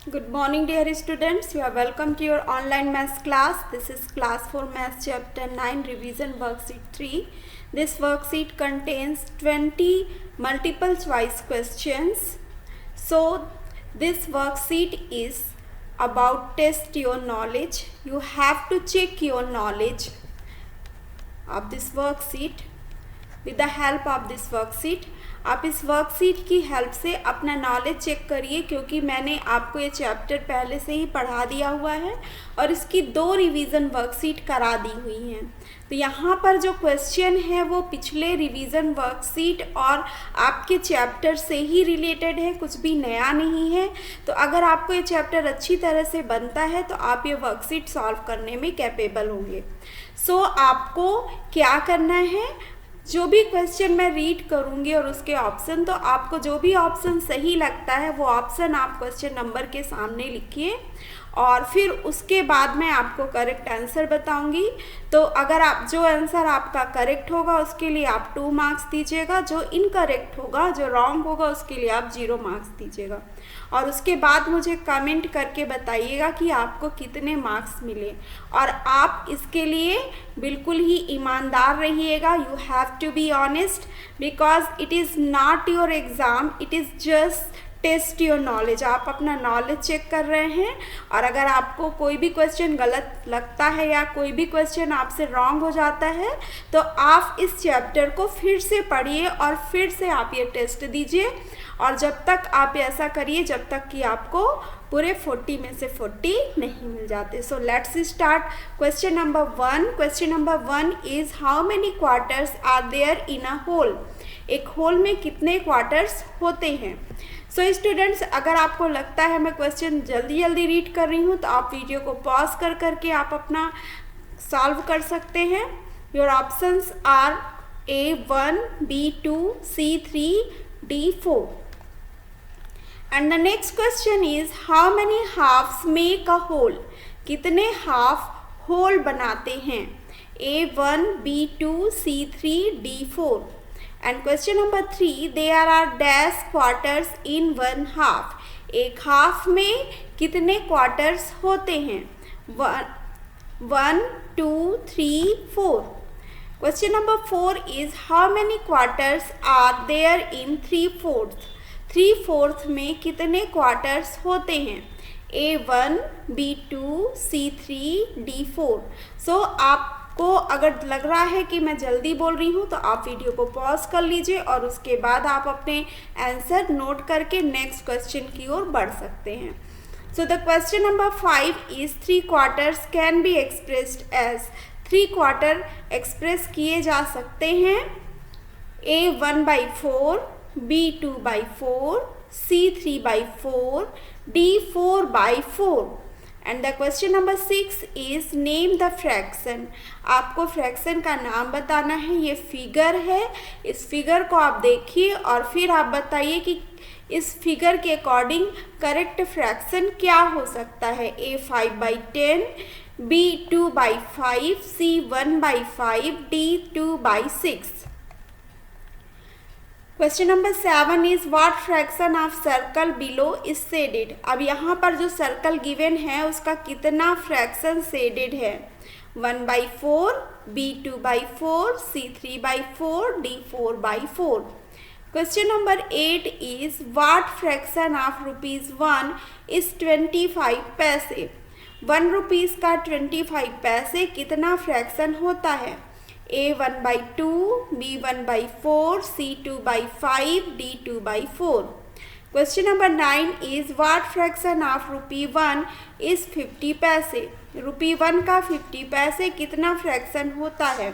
Good morning, dear students. You are welcome to your online maths class. This is class 4 maths chapter 9 revision worksheet 3. This worksheet contains 20 multiple choice questions. So this worksheet is about test your knowledge. You have to check your knowledge of this worksheet with the help of this worksheet. आप इस worksheet की help से अपना knowledge check करिए, क्योंकि मैंने आपको ये चैप्टर पहले से ही पढ़ा दिया हुआ है और इसकी 2 रिवीजन वर्कशीट करा दी हुई हैं। तो यहाँ पर जो क्वेश्चन है वो पिछले रिवीजन वर्कशीट और आपके चैप्टर से ही रिलेटेड है, कुछ भी नया नहीं है। तो अगर आपको ये चैप्टर अच्छी तरह से बनता है तो आप ये वर्कशीट सॉल्व करने में कैपेबल होंगे। सो आपको क्या करना है, जो भी क्वेश्चन मैं रीड करूंगी और उसके ऑप्शन, तो आपको जो भी ऑप्शन सही लगता है वो ऑप्शन आप क्वेश्चन नंबर के सामने लिखिए और फिर उसके बाद मैं आपको करेक्ट आंसर बताऊंगी। तो अगर आप जो आंसर आपका करेक्ट होगा उसके लिए आप 2 मार्क्स दीजिएगा, जो इनकरेक्ट होगा, जो रॉन्ग होगा उसके लिए आप 0 मार्क्स दीजिएगा और उसके बाद मुझे कमेंट करके बताइएगा कि आपको कितने मार्क्स मिले। और आप इसके लिए बिल्कुल ही ईमानदार रहिएगा। You have to be honest because it is not your exam, it is just test your knowledge. आप अपना नॉलेज चेक कर रहे हैं और अगर आपको कोई भी क्वेश्चन गलत लगता है या कोई भी क्वेश्चन आपसे रॉन्ग हो जाता है तो आप इस चैप्टर को फिर से पढ़िए और फिर से आप ये टेस्ट दीजिए। और जब तक आप ऐसा करिए जब तक कि आपको पूरे 40 में से 40 नहीं मिल जाते। So let's start question number 1। Question number 1 is how many quarters are there in a whole. एक होल में कितने क्वार्टर्स होते हैं। सो स्टूडेंट्स, अगर आपको लगता है मैं क्वेश्चन जल्दी जल्दी रीड कर रही हूँ तो आप वीडियो को पॉज कर करके आप अपना सॉल्व कर सकते हैं। Your options are A1, B2, C3, D4। And the next question is how many halves make a whole. कितने हाफ होल बनाते हैं। A1, B2, C3, D4। And question number 3, there are dash quarters in one half. एक half में कितने quarters होते हैं। 1, 2, 3, 4। Question number 4 is how many quarters are there in 3/4। 3/4 में कितने क्वार्टर्स होते हैं। A1, B2, C3, D4। सो आपको अगर लग रहा है कि मैं जल्दी बोल रही हूँ तो आप वीडियो को पॉज कर लीजिए और उसके बाद आप अपने आंसर नोट करके नेक्स्ट क्वेश्चन की ओर बढ़ सकते हैं। So the question number 5 is 3 quarters can be expressed as. 3 quarter express किए जा सकते हैं। A1/4, B2/4, C3/4, D4/4। And the question number 6 is name the fraction. आपको फ्रैक्शन का नाम बताना है। ये फिगर है, इस फिगर को आप देखिए और फिर आप बताइए कि इस फिगर के अकॉर्डिंग करेक्ट फ्रैक्शन क्या हो सकता है। A5/10, B2/5, C1/5, D2/6। Question number 7 is what fraction of circle below is shaded. अब यहाँ पर जो सर्कल गिवन है उसका कितना फ्रैक्शन शेडेड है। 1/4, B2/4, C3/4, D4/4। Question number 8 is what fraction of ₹1 is 25 पैसे। 1 रुपीज़ का 25 पैसे कितना फ्रैक्शन होता है। A1/2, B1/4, C2/5, D2/4। Question number 9 is what fraction of ₹1 is 50 पैसे। ₹1 का 50 पैसे कितना फ्रैक्शन होता है।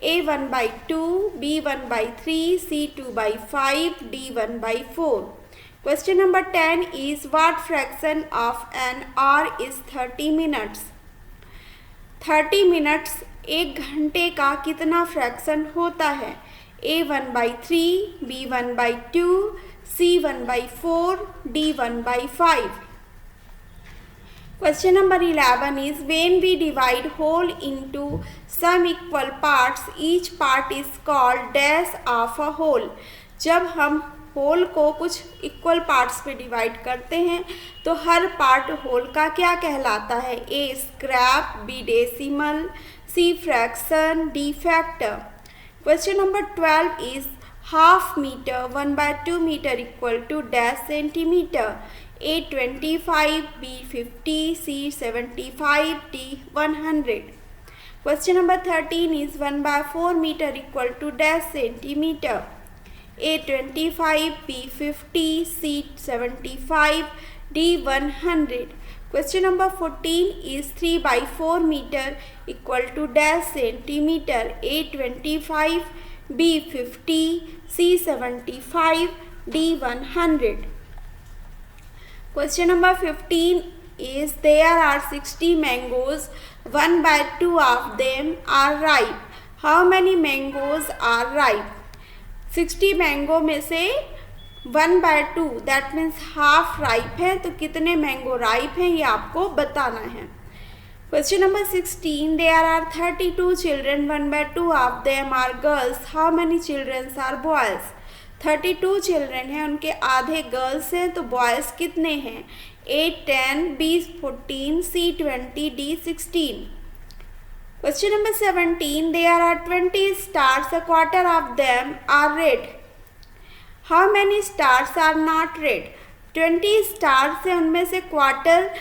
A1/2, B1/3, C2/5, D1/4। Question number 10 is what fraction of an hour is 30 minutes. 30 minutes 1 घंटे का कितना फ्रैक्शन होता है। A1/3, B1/2, C1/4, D1/5। Question number 11 is when we divide whole into some equal parts each part is called dash of a whole. जब हम whole को कुछ equal parts पे डिवाइड करते हैं तो हर पार्ट होल का क्या कहलाता है? A scrap, B decimal, C fraction, D factor. Question number 12 is half metre 1/2 metre equal to dash centimetre. A 25, B 50, C 75, D 100। Question number 13 is 1/4 meter equal to dash centimeter. A 25, B 50, C 75, D 100. Question number 14 is 3/4 meter equal to dash centimeter. A 25, B 50, C 75, D 100. Question number 15 is there are 60 mangoes, 1/2 of them are ripe. How many mangoes are ripe? 60 mango में से 1/2 that means half ripe है, तो कितने mango ripe हैं ये आपको बताना है। Question number 16 there are 32 children, 1/2 of them are girls. How many children are boys? 32 children हैं, उनके आधे गर्ल्स हैं, तो बॉयज़ कितने हैं? A 10, B 14, C 20, D 16। Question number 17 there are 20 stars, a quarter of them are red. How many stars are not red? 20 stars हैं, उनमें से क्वार्टर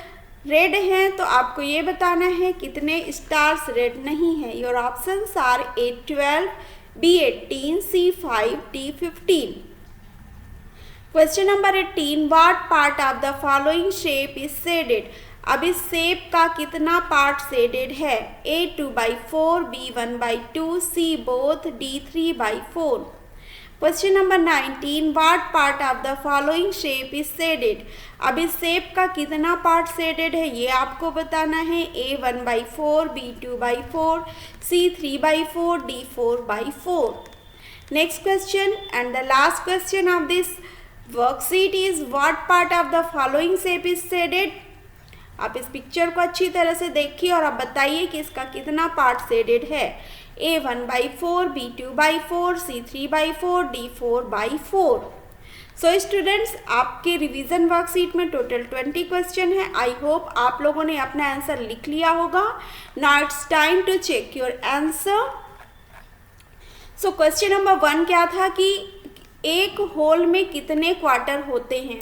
रेड हैं, तो आपको ये बताना है कितने स्टार्स रेड नहीं हैं। Your options are A 12, B 18, C 5, D 15। Question number 18 what part of the following shape is shaded. अब इस शेप का कितना पार्ट शेडेड है? A 2/4, B 1/2, C both, D 3/4। Question number 19 what part of the following shape is shaded. अब इस shape का कितना part shaded है ये आपको बताना है। A 1/4, B 2/4, C 3/4, D 4/4। Next question and the last question of this worksheet is what part of the following shape is shaded. आप इस पिक्चर को अच्छी तरह से देखिए और आप बताइए कि इसका कितना पार्ट शेडेड है। A 1/4, B 2/4, C 3/4, D 4/4। So students आपके रिवीजन वर्कशीट में टोटल 20 क्वेश्चन है। आई होप आप लोगों ने अपना आंसर लिख लिया होगा। Now it's time to check your answer. So question number 1 क्या था कि एक होल में कितने क्वार्टर होते हैं।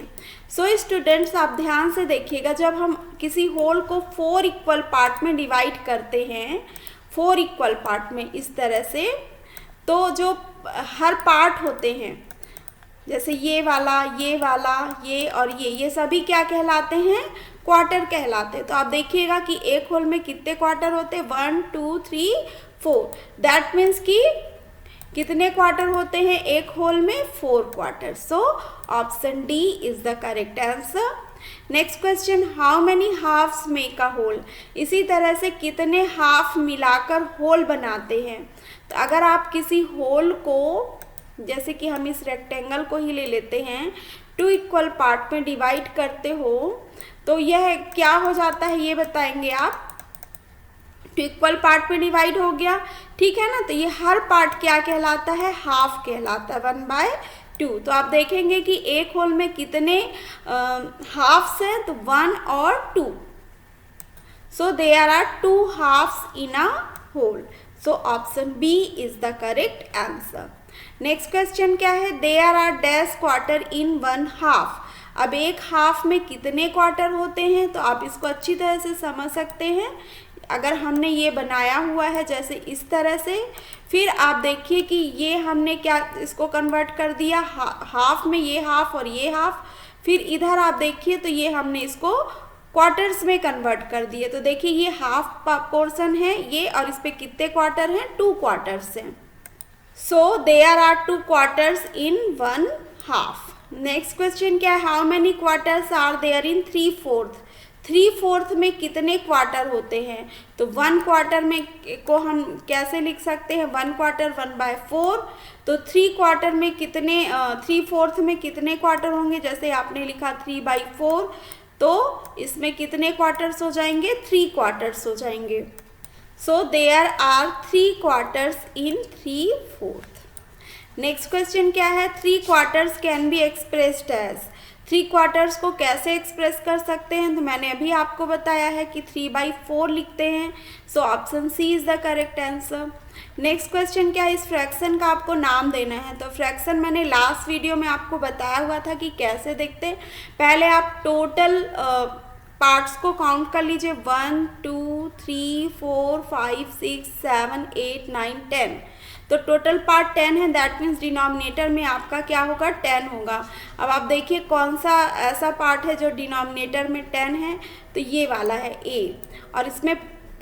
सो स्टूडेंट्स आप ध्यान से देखिएगा, जब हम किसी होल को 4 इक्वल पार्ट में डिवाइड करते हैं, 4 इक्वल पार्ट में इस तरह से, तो जो हर पार्ट होते हैं जैसे ये वाला, ये और ये सभी क्या कहलाते हैं? क्वार्टर कहलाते हैं। तो आप देखिएगा कि एक होल में कितने क्वार्टर होते हैं? 1 2 3 4। दैट मीन्स कि कितने क्वार्टर होते हैं एक होल में? 4 quarter. So option D is the correct answer. Next question how many halves make a whole. इसी तरह से कितने हाफ मिलाकर होल बनाते हैं। तो अगर आप किसी होल को, जैसे कि हम इस रेक्टेंगल को ही ले लेते हैं, 2 इक्वल पार्ट में डिवाइड करते हो तो यह क्या हो जाता है ये बताएंगे आप। 2 इक्वल पार्ट में डिवाइड हो गया, ठीक है ना। तो ये हर पार्ट क्या कहलाता है? हाफ कहलाता है, 1/2। तो आप देखेंगे कि एक होल में कितने हाफ्स हैं? तो 1 और 2। So there are 2 halves in a whole. So option B is the correct answer. Next question क्या है? There are dash quarter in 1 half. अब एक हाफ में कितने क्वार्टर होते हैं? तो आप इसको अच्छी तरह से समझ सकते हैं। अगर हमने ये बनाया हुआ है जैसे इस तरह से, फिर आप देखिए कि ये हमने क्या इसको कन्वर्ट कर दिया हाफ में, ये हाफ और ये हाफ। फिर इधर आप देखिए तो ये हमने इसको क्वार्टर्स में कन्वर्ट कर दिए। तो देखिए ये हाफ पोर्शन है ये, और इस पे कितने क्वार्टर हैं? 2 क्वार्टर्स हैं। So there are 2 quarters in 1 half. Next question क्या है? How many quarters are there in 3/4। 3/4 में कितने क्वार्टर होते हैं? तो 1 क्वार्टर में को हम कैसे लिख सकते हैं? 1 क्वार्टर 1/4। तो 3 क्वार्टर में कितने 3/4 में कितने क्वार्टर होंगे? जैसे आपने लिखा 3/4, तो इसमें कितने क्वार्टर्स हो जाएंगे? 3 क्वार्टर्स हो जाएंगे। So there are 3 quarters in 3/4। Next question क्या है, 3/4 कैन बी एक्सप्रेस्ड एज। 3/4 को कैसे एक्सप्रेस कर सकते हैं, तो मैंने अभी आपको बताया है कि 3/4 लिखते हैं। So option C is the correct answer. Next question क्या है, इस फ्रैक्शन का आपको नाम देना है। तो फ्रैक्शन मैंने लास्ट वीडियो में आपको बताया हुआ था कि कैसे देखते हैं। पहले आप टोटल पार्ट्स को काउंट कर लीजिए, 1 2 3 4 5 6 7 8 9 10। तो टोटल पार्ट 10 है, दैट मीन्स डिनोमिनेटर में आपका क्या होगा, 10 होगा। अब आप देखिए कौन सा ऐसा पार्ट है जो डिनोमिनेटर में 10 है, तो ये वाला है ए। और इसमें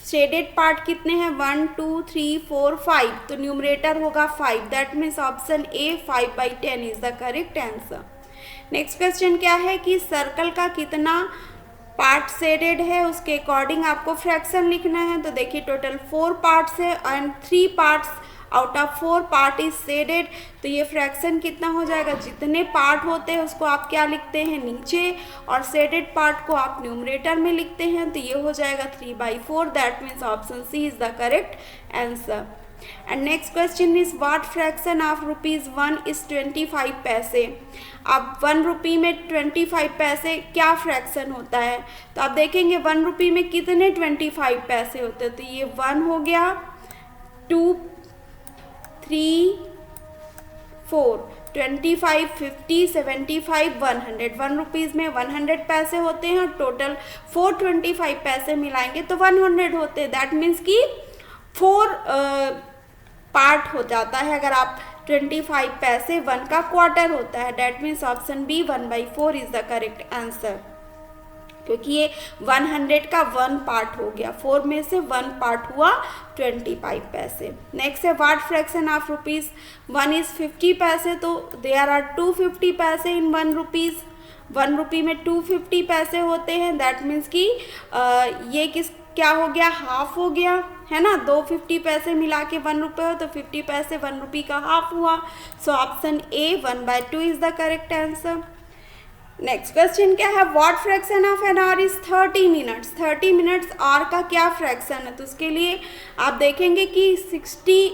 शेडेड पार्ट कितने हैं, 1 2 3 4 5, तो न्यूमरेटर होगा 5, that means option A 5/10 is the correct answer. Next question क्या है कि सर्कल का कितना पार्ट शेडेड है, उसके अकॉर्डिंग आपको फ्रैक्शन लिखना है। तो देखिए टोटल 4 पार्ट्स है and 3 parts out of 4 part is shaded. तो ये फ्रैक्शन कितना हो जाएगा, जितने पार्ट होते हैं उसको आप क्या लिखते हैं, नीचे, और शेडेड पार्ट को आप न्यूमरेटर में लिखते हैं। तो ये हो जाएगा 3/4, that means option C is the correct answer. And next question is what fraction of ₹1 is 25 paise. अब 1 रुपये में 25 पैसे क्या फ्रैक्शन होता है, तो आप देखेंगे 1 रुपये में कितने 25 पैसे होते हैं। तो ये 1 हो गया, 2 3 4 25 50 75 100। 1 रुपीज़ में 100 पैसे होते हैं और टोटल 425 पैसे मिलाएंगे तो 100 होते हैं। दैट मीन्स कि 4 पार्ट हो जाता है अगर आप 25 पैसे 1 का क्वार्टर होता है। That means option B 1/4 is the correct answer, क्योंकि ये 100 का 1 पार्ट हो गया, 4 में से 1 पार्ट हुआ 25 पैसे। नेक्स्ट है व्हाट फ्रैक्शन ऑफ ₹1 इज 50 पैसे। तो देयर आर 250 पैसे इन 1 रुपीज़। 1 रुपये में 250 पैसे होते हैं, दैट मीन्स कि ये क्या हो गया, हाफ हो गया है ना। 250 पैसे मिला के 1 रुपये हो तो 50 पैसे 1 रुपये का हाफ हुआ। So option A 1/2 is the correct answer. Next question क्या है, what fraction of an hour is 30 minutes. 30 minutes hour का क्या फ्रैक्शन है, तो उसके लिए आप देखेंगे कि 60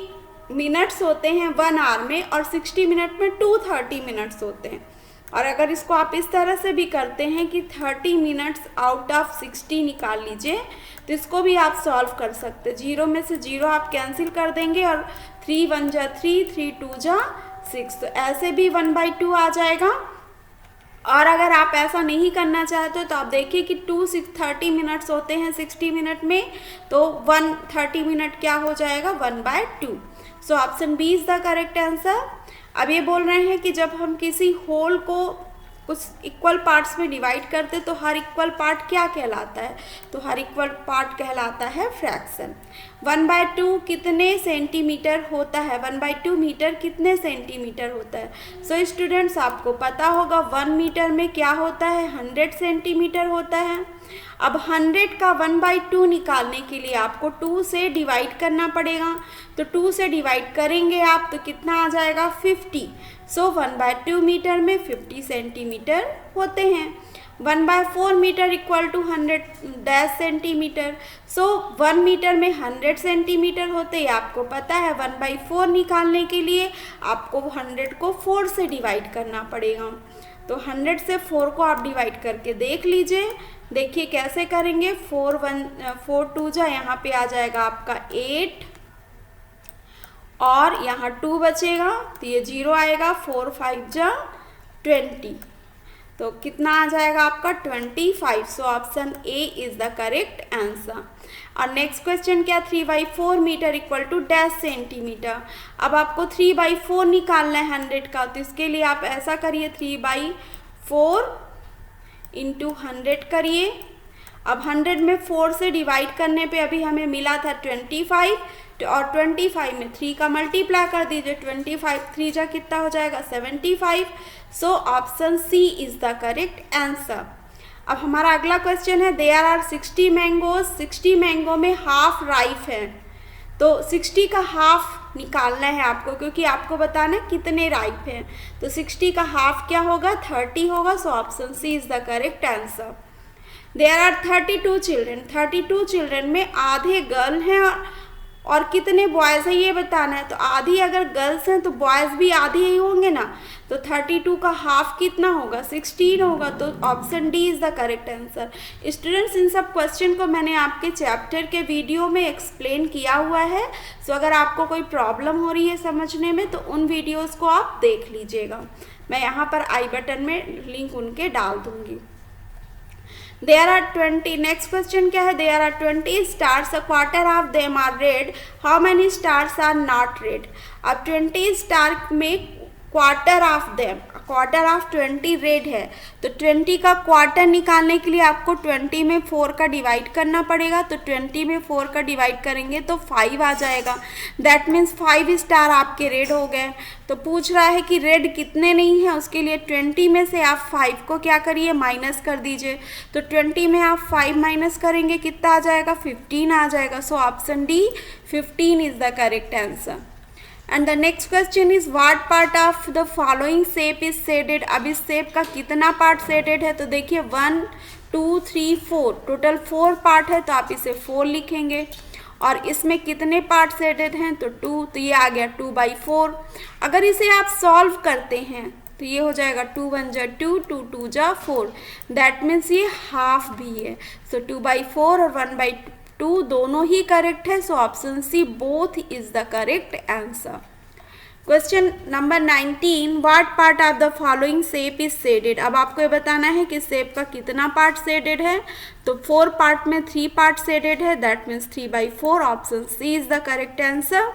मिनट्स होते हैं 1 आवर में और 60 मिनट में 230 मिनट्स होते हैं। और अगर इसको आप इस तरह से भी करते हैं कि 30 मिनट्स आउट ऑफ 60 निकाल लीजिए, तो इसको भी आप सॉल्व कर सकते हैं। 0 में से 0 आप कैंसिल कर देंगे और 3 1 जा 3, 3 2 जा 6, तो ऐसे भी 1/2 आ जाएगा। और अगर आप ऐसा नहीं करना चाहते तो आप देखिए कि 30 मिनट्स होते हैं 60 मिनट में, तो 130 मिनट क्या हो जाएगा, 1/2। So option B is the correct answer. अब ये बोल रहे हैं कि जब हम किसी होल को कुछ इक्वल पार्ट्स में डिवाइड करते तो हर इक्वल पार्ट क्या कहलाता है, तो हर इक्वल पार्ट कहलाता है फ्रैक्शन। 1/2 कितने सेंटीमीटर होता है, 1/2 मीटर कितने सेंटीमीटर होता है। सो स्टूडेंट्स आपको पता होगा 1 मीटर में क्या होता है, 100 सेंटीमीटर होता है। अब 100 का 1/2 निकालने के लिए आपको 2 से डिवाइड करना पड़ेगा। तो 2 से डिवाइड करेंगे आप तो कितना आ जाएगा, 50। सो 1/2 मीटर में 50 सेंटीमीटर होते हैं। 1/4 metre equal to 100 centimetre. So 1 metre में 100 सेंटीमीटर होते हैं, आपको पता है। 1/4 निकालने के लिए आपको 100 को 4 से डिवाइड करना पड़ेगा। तो 100 से 4 को आप डिवाइड करके देख लीजिए। देखिए कैसे करेंगे, 4 2 जा यहाँ पे आ जाएगा आपका 8 और यहाँ 2 बचेगा तो ये 0 आएगा, 4 5 जा 20, तो कितना आ जाएगा आपका 25। So option A is the correct answer. और नेक्स्ट क्वेश्चन क्या, 3/4 metre equal to dash centimetre. अब आपको 3/4 निकालना है 100 का, तो इसके लिए आप ऐसा करिए 3/4 इंटू 100 करिए। अब 100 में 4 से डिवाइड करने पे अभी हमें मिला था 25 और 25 में 3 का मल्टीप्लाई कर दीजिए। 25 3 जा कितना हो जाएगा, 75। So option C is the correct answer. अब हमारा अगला क्वेश्चन है, देयर आर 60 मैंगोज। 60 मैंगो में हाफ राइप है, तो 60 का हाफ निकालना है आपको, क्योंकि आपको बताना कितने राइप हैं। तो 60 का हाफ क्या होगा, 30 होगा। So option C is the correct answer. There are 32 children. 32 children में आधे गर्ल हैं और कितने बॉयज़ हैं ये बताना है। तो आधी अगर गर्ल्स हैं तो बॉयज़ भी आधे ही होंगे ना, तो 32 का हाफ कितना होगा, 16 होगा। तो option D is the correct answer. Students, इन सब क्वेश्चन को मैंने आपके चैप्टर के वीडियो में एक्सप्लेन किया हुआ है। सो अगर आपको कोई प्रॉब्लम हो रही है समझने में तो उन वीडियोस को आप देख लीजिएगा। मैं यहाँ पर आई बटन में लिंक उनके डाल दूँगी। There are 20. नेक्स्ट क्वेश्चन क्या है? There are 20 stars. A quarter of them are red. How many stars are not red? अब 20 स्टार में quarter of them, quarter of 20 red है, तो 20 का क्वार्टर निकालने के लिए आपको 20 में 4 का डिवाइड करना पड़ेगा। तो 20 में 4 का डिवाइड करेंगे तो 5 आ जाएगा। दैट मीन्स 5 स्टार आपके रेड हो गए। तो पूछ रहा है कि रेड कितने नहीं है, उसके लिए 20 में से आप 5 को क्या करिए, माइनस कर दीजिए। तो 20 में आप 5 माइनस करेंगे, कितना आ जाएगा, 15 आ जाएगा। सो option D 15 is the correct answer. And the next question is what part of the following shape is shaded. अब इस शेप का कितना पार्ट शेडेड है? तो देखिए 1 2 3 4, टोटल 4 पार्ट है, तो आप इसे 4 लिखेंगे। और इसमें कितने पार्ट शेडेड हैं? तो 2, तो ये आ गया 2/4। अगर इसे आप सॉल्व करते हैं तो ये हो जाएगा 2 1 जा 2, 2 2 जा 4। दैट मीन्स ये हाफ भी है। सो 2/4 और 1/2 दोनों ही करेक्ट है। So option C both is the correct answer. Question number 19, what part of the following shape is shaded. अब आपको ये बताना है कि शेप का कितना पार्ट शेडेड है। तो 4 पार्ट में 3 पार्ट शेडेड है, that means 3/4। Option C is the correct answer.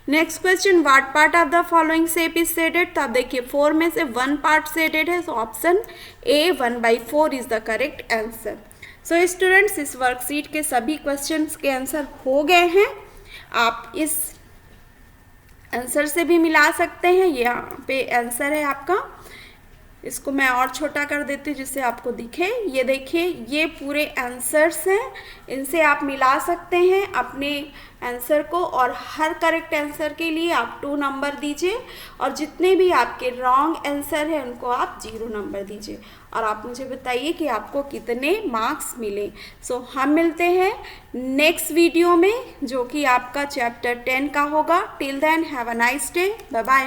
Next question, what part of the following shape is shaded. तो आप देखिए 4 में से 1 पार्ट शेडेड है, so option A 1/4 is the correct answer. So students, इस worksheet के सभी क्वेश्चंस के आंसर हो गए हैं। आप इस आंसर से भी मिला सकते हैं। यहाँ पे आंसर है आपका, इसको मैं और छोटा कर देती हूँ जिससे आपको दिखे। ये देखिए, ये पूरे आंसर्स हैं, इनसे आप मिला सकते हैं अपने आंसर को। और हर करेक्ट आंसर के लिए आप 2 नंबर दीजिए, और जितने भी आपके रॉन्ग आंसर हैं उनको आप 0 नंबर दीजिए। और आप मुझे बताइए कि आपको कितने मार्क्स मिले। सो हम मिलते हैं नेक्स्ट वीडियो में, जो कि आपका चैप्टर 10 का होगा। Till then have a nice day, bye bye.